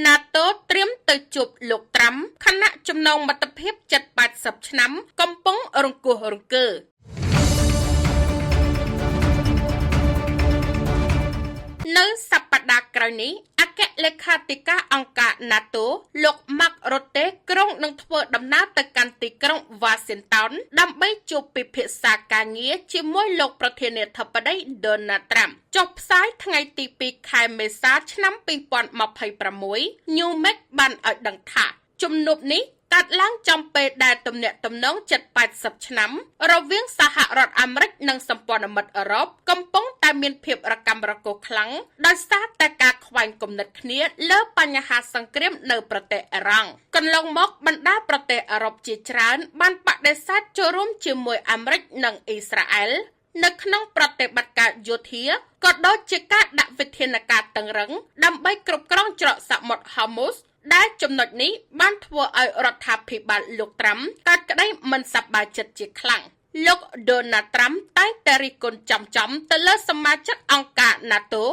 NATO ត្រៀមទៅជួបលោកត្រាំខណៈចំណងមិត្តភាព7-80ឆ្នាំកំពុងរង្គោះរង្គើនៅសប្តាហ៍ក្រោយនេះអគ្គលេខាធិការអង្គការ NATO លោក Mark Rutte ក្រុងនឹងធ្វើដំណើរទៅកាន់ទីក្រុង Washington ដើម្បីជួបពិភាក្សាការងារជាមួយលោកប្រធានាធិបតី Donald Trump ចុះផ្សាយថ្ងៃទី2 ខែមេសាឆ្នាំ2026 Newsmax បានឲ្យដឹងថាជំនួបនេះកាត់ឡើងចំពេលដែលទំនាក់ទំនង7-80ឆ្នាំរវាងសហរដ្ឋអាមេរិកនិងសម្ព័ន្ធមិត្តអឺរ៉ុបកំពុងតែមានភាពរកាំរកូសខ្លាំងដោយសារតែការខ្វែងគំនិតគ្នាលើបញ្ហាសង្គ្រាមនៅប្រទេសអ៊ីរ៉ង់កន្លងមកបណ្ដាប្រទេសអឺរ៉ុបជាច្រើនបានបដិសេធចូលរួមជាមួយអាមេរិកនិងអ៊ីស្រាអែលនៅក្នុងប្រតិបត្តិការយោធាក៏ដូចជាការដាក់វិធានការតឹងរ៉ឹងដើម្បីគ្រប់គ្រងច្រកសមុទ្រ Hormuz ដែលចំណុចនេះបានធ្វើឲ្យរដ្ឋាភិបាលលោកត្រាំកើតក្តីមិនសប្បាយចិត្តជាខ្លាំងលោក Donald Trump តែងតែរិះគន់ចំទៅលើសមាជិកអង្គការ NATO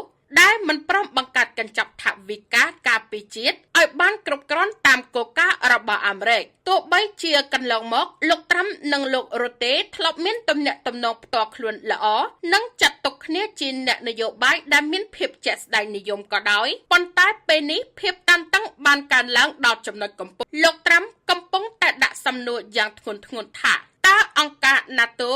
ដែលមិនព្រមបង្កើតកញ្ចប់ថវិកាការពារជាតិឲ្យបានគ្រប់គ្រាន់តាមគោលការណ៍របស់អាមេរិកទោះបីជាកន្លងមកលោកត្រាំនិងលោក Rutte ធ្លាប់មានទំនាក់ទំនងផ្ទាល់ខ្លួនល្អនិងចាត់ទុកគ្នាជាអ្នកនយោបាយដែលមានភាពជាក់ស្ដែងនិយមក៏ដោយប៉ុន្តែពេលនេះភាពតានតឹងបានកើនឡើងដល់ចំណុចកំពូលលោកត្រាំកំពុងតែដាក់សំណួរយ៉ាងធ្ងន់ធ្ងរថាតើអង្គការ NATO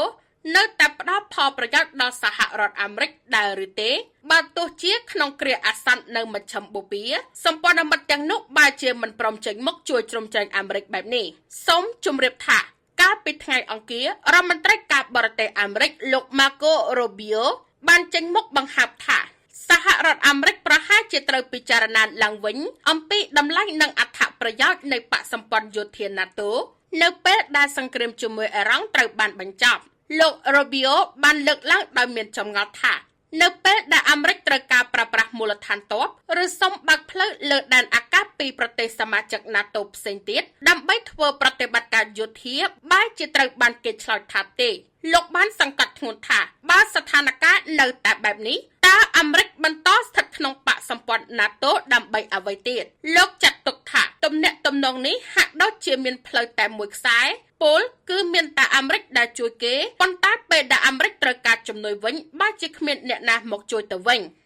នៅតែផ្ដល់ផលប្រយោជន៍ដល់សហរដ្ឋអាមេរិកដែរឬទេបើទោះជាក្នុងគ្រាអាសន្ននៅមជ្ឈិមបូព៌ាសម្ព័ន្ធមិត្តទាំងនោះបែរជាមិនព្រមចេញមុខជួយជ្រោមជ្រែងអាមេរិកបែបនេះសូមជម្រាបថាកាលពីថ្ងៃអង្គាររដ្ឋមន្ត្រីការបរទេសអាមេរិកលោក Marco Rubio បានចេញមុខបង្ហើបថាសហរដ្ឋអាមេរិកប្រហែលជាត្រូវពិចារណាឡើងវិញអំពីតម្លៃនិងអត្ថប្រយោជន៍នៃបកសម្ព័ន្ធយោធា NATO នៅពេលដែលសង្គ្រាមជាមួយអ៊ីរ៉ង់ត្រូវបានបញ្ចប់លោក Rubio បានលើកឡើងដោយមានចម្ងល់ថានៅពេលដែលអាមេរិកត្រូវការប្រើប្រាស់មូលដ្ឋានទ័ពឬសុំបើកផ្លូវលើដែនអាកាសពីប្រទេសសមាជិក NATO ផ្សេងទៀតដើម្បីធ្វើប្រតិបត្តិការយោធាបែរជាត្រូវបានគេឆ្លើយថាទេលោកបានសង្កត់ធ្ងន់ថាបើស្ថានភាពនៅតែបែបនេះតើអាមេរិកបន្តស្ថិតក្នុងបកសម្ព័ន្ធ NATO ដើម្បីអ្វីទៀតលោកចាត់ទុកថាទំនាក់ទំនងនេះហាក់ដូចជាមានផ្លូវតែមួយខ្សែពលគឺមានតែអាមេរិកដែលជួយគេប៉ុន្តែពេលដែលអាមេរិកត្រូវការជំនួយវិញបែរជាគ្មានអ្នកណាមកជួយទៅវិញ